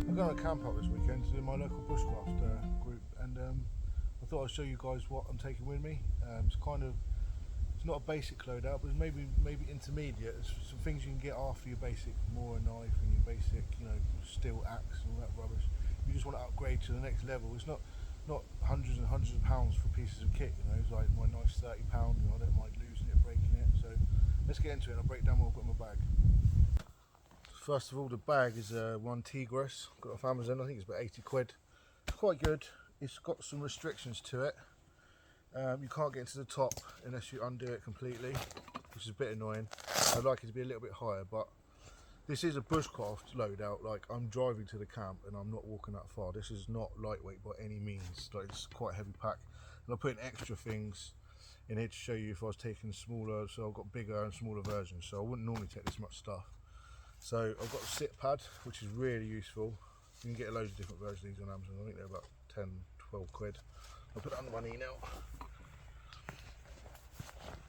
I'm going to camp out this weekend to my local bushcraft group, and I thought I'd show you guys what I'm taking with me. It's not a basic loadout, but it's maybe intermediate. There's some things you can get after your basic Moore knife and your basic, steel axe and all that rubbish. You just want to upgrade to the next level. It's not hundreds and hundreds of pounds for pieces of kit. It's like my knife's £30, and I don't mind losing it, breaking it. So let's get into it, and I'll break down what I've got in my bag. First of all, the bag is one Tigris. Got it off Amazon. I think it's about 80 quid. It's quite good. It's got some restrictions to it. You can't get into the top unless you undo it completely, which is a bit annoying. I'd like it to be a little bit higher, but this is a bushcraft loadout. Like, I'm driving to the camp and I'm not walking that far. This is not lightweight by any means. Like, it's quite a heavy pack, and I'll put in extra things in here to show you if I was taking smaller. So I've got bigger and smaller versions, so I wouldn't normally take this much stuff. So I've got a sit pad, which is really useful. You can get loads of different versions of these on Amazon. I think they're about 10, 12 quid. I'll put that under my knee now.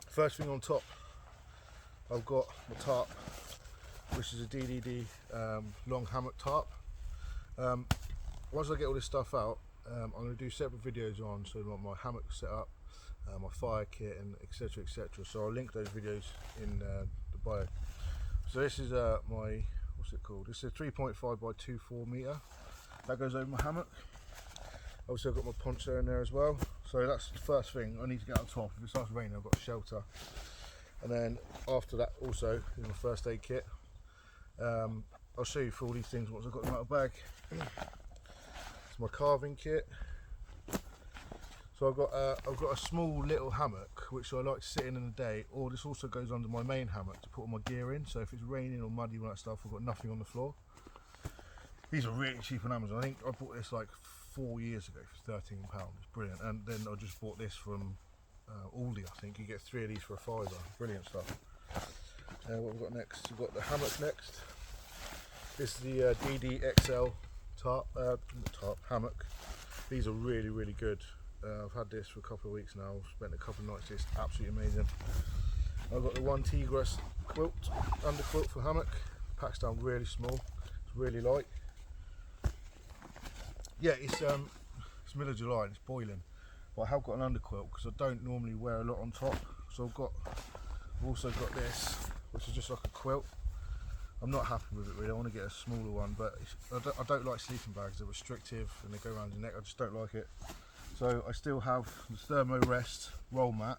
First thing on top, I've got my tarp, which is a DDD long hammock tarp. Once I get all this stuff out, I'm going to do separate videos on my hammock setup, my fire kit, and etc, etc. So I'll link those videos in the bio. So this is my, what's it called? This is a 3.5 by 2.4 metre. That goes over my hammock. Also I've got my poncho in there as well. So that's the first thing I need to get on top. If it starts raining, I've got a shelter. And then after that also is my first aid kit. I'll show you for all these things once I've got them out of the bag. It's my carving kit. So I've got a small little hammock which I like to sit in the day, or this also goes under my main hammock to put all my gear in. So if it's raining or muddy and that stuff, I've got nothing on the floor. These are really cheap on Amazon. I think I bought this like 4 years ago for £13. It's brilliant. And then I just bought this from Aldi. I think you get 3 of these for a £5. Brilliant stuff. What we've got next? We've got the hammock next. This is the DD XL hammock. These are really, really good. I've had this for a couple of weeks now. I've spent a couple of nights. It's absolutely amazing. I've got the one Tigris quilt, under quilt for hammock. Packs down really small. It's really light. Yeah, it's middle of July and it's boiling. But I have got an under quilt because I don't normally wear a lot on top. So I've also got this, which is just like a quilt. I'm not happy with it really. I want to get a smaller one, but I don't like sleeping bags. They're restrictive and they go around your neck. I just don't like it. So I still have the thermo rest roll mat,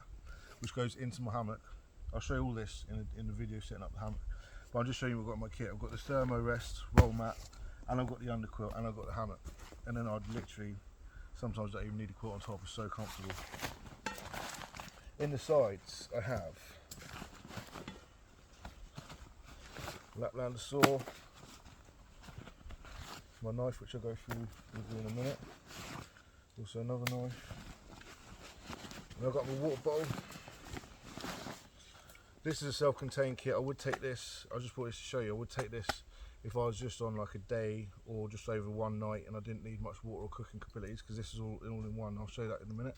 which goes into my hammock. I'll show you all this in the video setting up the hammock. But I'll just show you what I've got in my kit. I've got the thermo rest roll mat, and I've got the under quilt, and I've got the hammock. And then I'd literally, sometimes I don't even need a quilt on top. It's so comfortable. In the sides, I have Laplander saw, my knife, which I'll go through with you in a minute. Also another knife. And I've got my water bottle. This is a self-contained kit. I would take this, I just brought this to show you, I would take this if I was just on like a day or just over one night and I didn't need much water or cooking capabilities, because this is all in one. I'll show you that in a minute.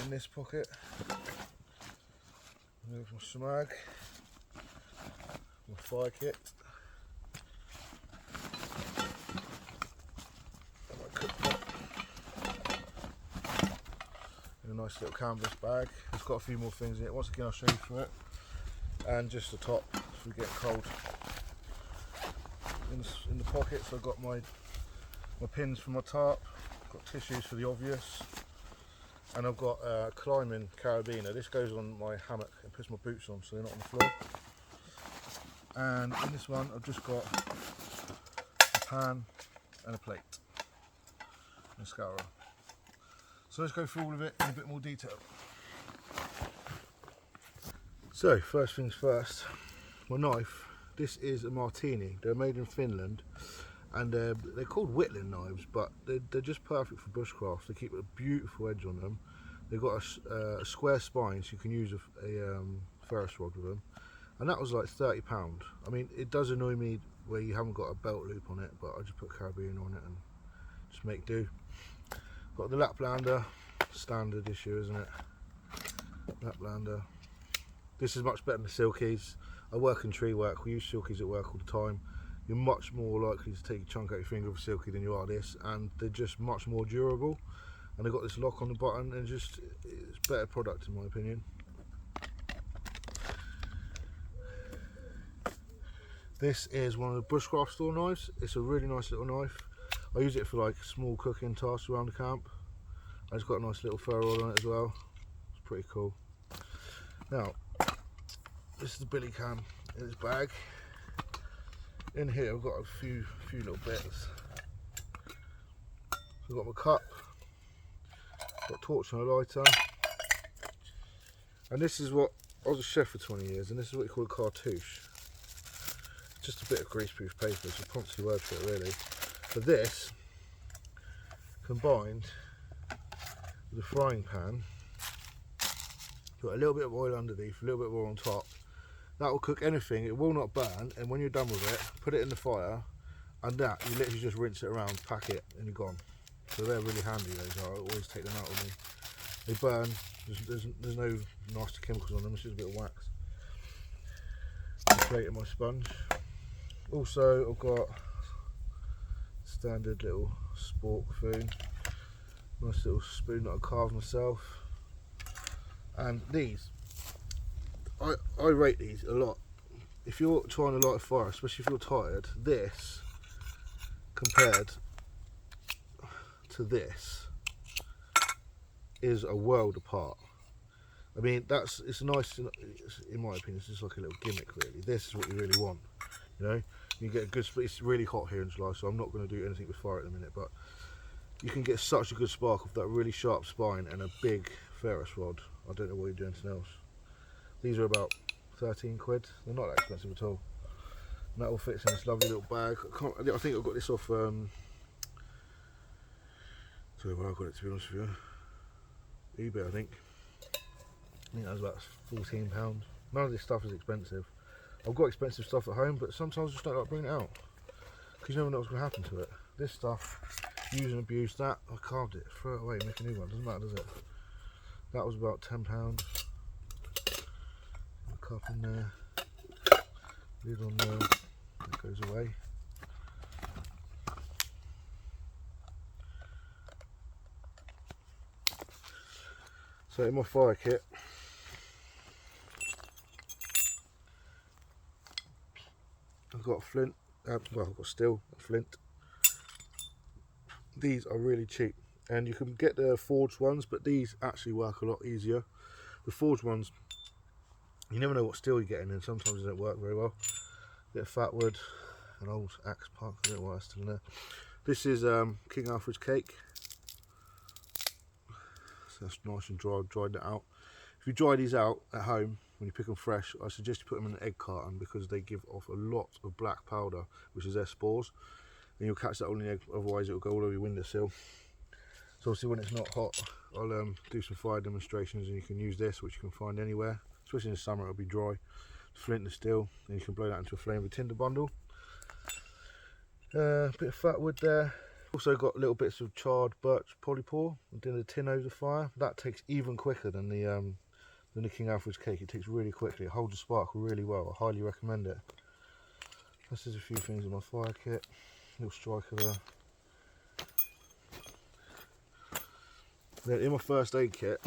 In this pocket, there's my smag, my fire kit, and my cook pot, in a nice little canvas bag. It's got a few more things in it. Once again, I'll show you through it. And just the top, if we get cold. In the pockets, I've got my pins for my tarp, got tissues for the obvious, and I've got a climbing carabiner. This goes on my hammock and puts my boots on so they're not on the floor. And in this one, I've just got a pan and a plate and a scourer. So let's go through all of it in a bit more detail. So first things first, my knife. This is a Martini. They're made in Finland, and they're called Whitling knives, but they're just perfect for bushcraft. They keep a beautiful edge on them. They've got a square spine, so you can use a ferris rod with them. And that was like £30. I mean, it does annoy me where you haven't got a belt loop on it, but I just put carabiner on it and just make do. Got the Laplander standard issue, isn't it? Laplander. This is much better than the Silkies. I work in tree work, we use Silkies at work all the time. You're much more likely to take a chunk out your finger of a Silky than you are this, and they're just much more durable. And they've got this lock on the button, and just it's a better product in my opinion. This is one of the bushcraft store knives. It's a really nice little knife. I use it for like small cooking tasks around the camp. It's got a nice little ferrule on it as well. It's pretty cool. Now, this is the billy cam in its bag. In here I've got a few little bits. So I've got my cup, got a torch and a lighter, and this is what, I was a chef for 20 years, and this is what you call a cartouche. Just a bit of greaseproof paper, it's a fancy word for it really. But this, combined with a frying pan, put a little bit of oil underneath, a little bit of oil on top, that will cook anything, it will not burn, and when you're done with it, put it in the fire, and that, you literally just rinse it around, pack it, and you're gone. So they're really handy, those are. I always take them out with me. They burn, there's no nasty chemicals on them, it's just a bit of wax. Inflating my sponge. Also, I've got standard little spork spoon, nice little spoon that I carved myself. And these, I rate these a lot. If you're trying to light a fire, especially if you're tired, this compared to this is a world apart. I mean, it's nice, in my opinion, it's just like a little gimmick really. This is what you really want, you know. You get a good, it's really hot here in July, so I'm not going to do anything with fire at the minute, but you can get such a good spark with that really sharp spine and a big ferrous rod. I don't know why you do anything else. These are about 13 quid, they're not that expensive at all. And that all fits in this lovely little bag. I think I got this off, sorry where I got it, to be honest with you. eBay, I think that was about £14. None of this stuff is expensive. I've got expensive stuff at home, but sometimes I just don't like bringing it out because you never know what's going to happen to it. This stuff, use and abuse. That, I carved it, throw it away, make a new one, doesn't matter, does it? That was about £10. A cup in there, lid on there, that goes away. So in my fire kit, I've got a flint, well I've got steel, a flint. These are really cheap, and you can get the forged ones, but these actually work a lot easier. The forged ones, you never know what steel you're getting, and sometimes they don't work very well. Bit of fat wood, an old axe park, I don't know why it's still in there. This is King Alfred's cake. So that's nice and dry, I've dried it out. If you dry these out at home, when you pick them fresh, I suggest you put them in an egg carton because they give off a lot of black powder, which is their spores. And you'll catch that all in the egg, otherwise it will go all over your windowsill. So obviously when it's not hot, I'll do some fire demonstrations, and you can use this, which you can find anywhere. Especially in the summer, it'll be dry. Flint and steel, and you can blow that into a flame with a tinder bundle. Bit of fat wood there. Also got little bits of charred birch polypore. I'm doing a tin over the fire. That takes even quicker than the King Alfred's cake. It takes really quickly. It holds the spark really well. I highly recommend it. This is a few things in my fire kit. Little striker there. Then in my first aid kit,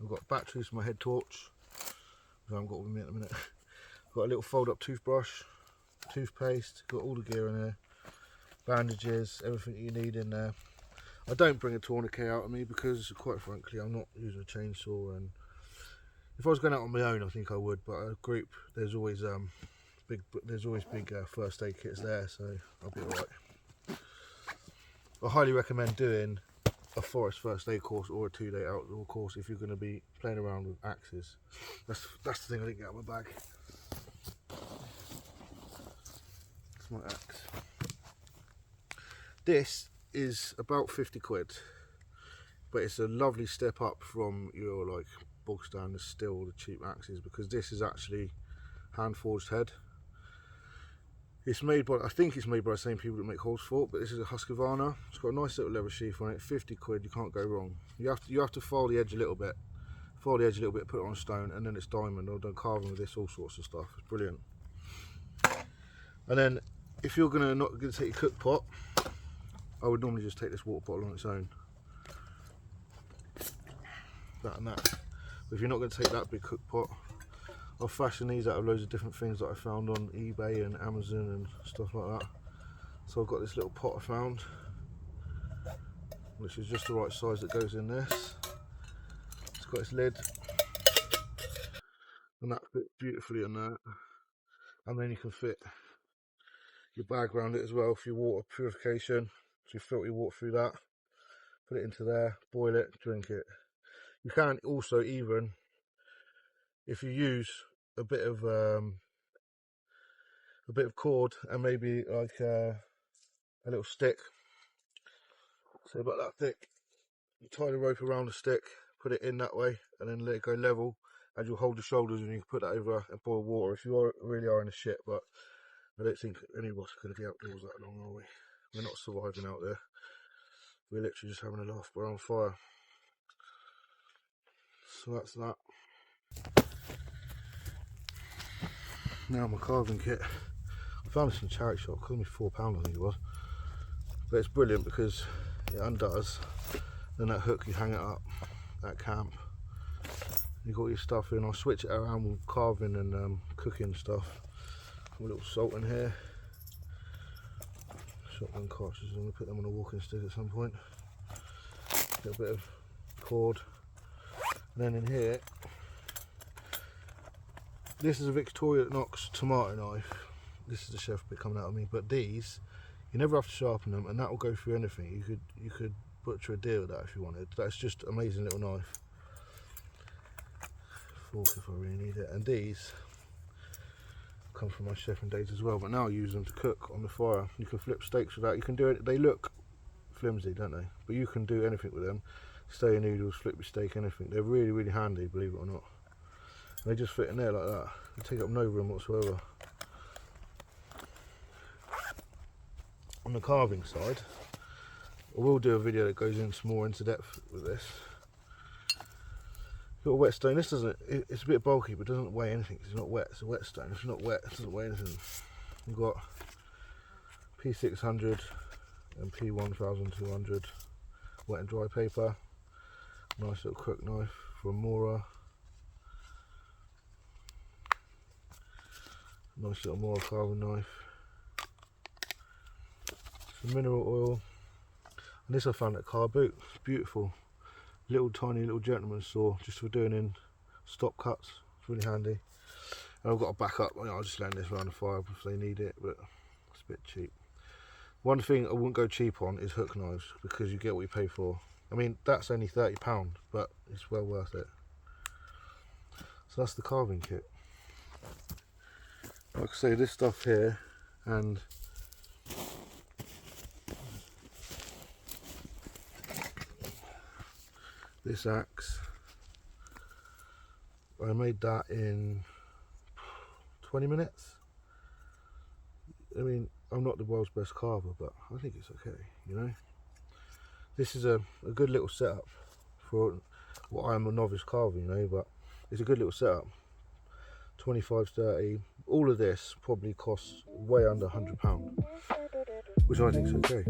I've got batteries for my head torch, which I haven't got with me at the minute. I've got a little fold up toothbrush, toothpaste, got all the gear in there, bandages, everything you need in there. I don't bring a tourniquet out of me because, quite frankly, I'm not using a chainsaw, and if I was going out on my own, I think I would. But a group, there's always big first aid kits there, so I'll be alright. I highly recommend doing a forest first aid course or a 2-day outdoor course if you're going to be playing around with axes. That's the thing I didn't get out of my bag. That's my axe. This is about 50 quid, but it's a lovely step up from your like bog standard steel, the cheap axes, because this is actually hand forged head. It's made by, I think it's made by the same people that make holes for it, but this is a Husqvarna. It's got a nice little leather sheath on it, 50 quid, you can't go wrong. You have to file the edge a little bit, put it on a stone, and then it's diamond. I've done carving with this, all sorts of stuff. It's brilliant. And then if you're not gonna take your cook pot, I would normally just take this water bottle on its own. That and that. But if you're not going to take that big cook pot, I've fashioned these out of loads of different things that I found on eBay and Amazon and stuff like that. So I've got this little pot I found, which is just the right size that goes in this. It's got its lid, and that fits beautifully on there. And then you can fit your bag around it as well for your water purification. So you filter your water through that, put it into there, boil it, drink it. You can also, even if you use a bit of cord and maybe like a little stick, say about that thick, you tie the rope around the stick, put it in that way, and then let it go level, and you'll hold the shoulders, and you can put that over and boil water if you really are in the shit. But I don't think any of us are going to be outdoors that long, are we? We're not surviving out there. We're literally just having a laugh. We're on fire. So that's that. Now my carving kit. I found this in a charity shop. It cost me £4, I think it was. But it's brilliant because it undoes. Then that hook, you hang it up at camp. You got your stuff in. I'll switch it around with carving and cooking stuff. A little salt in here. Shotgun cartridges. I'm going to put them on a walking stick at some point. A little bit of cord. And then in here, this is a Victorinox tomato knife. This is the chef bit coming out of me. But these, you never have to sharpen them, and that will go through anything. You could butcher a deer with that if you wanted. That's just an amazing little knife. Fork if I really need it. And these come from my chefing days as well, but now I use them to cook on the fire. You can flip steaks with that. You can do it. They look flimsy, don't they? But you can do anything with them. Stir your noodles, flip your steak, anything. They're really, really handy, believe it or not. And they just fit in there like that. They take up no room whatsoever. On the carving side, I will do a video that goes into more into depth with this. Got a whetstone. This doesn't. It's a bit bulky, but doesn't weigh anything. It's not wet. It's a whetstone. If it's not wet, it doesn't weigh anything. You've got P600 and P1200 wet and dry paper. Nice little crook knife from Mora. Nice little Mora carving knife. Some mineral oil. And this I found at car boot. It's beautiful. Little tiny little gentleman's saw, just for doing in stop cuts. It's really handy. And I've got a backup. I'll just land this around the fire if they need it, but it's a bit cheap. One thing I wouldn't go cheap on is hook knives, because you get what you pay for. I mean, that's only £30, but it's well worth it. So that's the carving kit. Like I say, this stuff here, and this axe, I made that in 20 minutes. I mean, I'm not the world's best carver, but I think it's okay, you know. This is a good little setup for what I am, a novice carver, you know, but it's a good little setup. 25, 30, all of this probably costs way under £100, which I think is okay.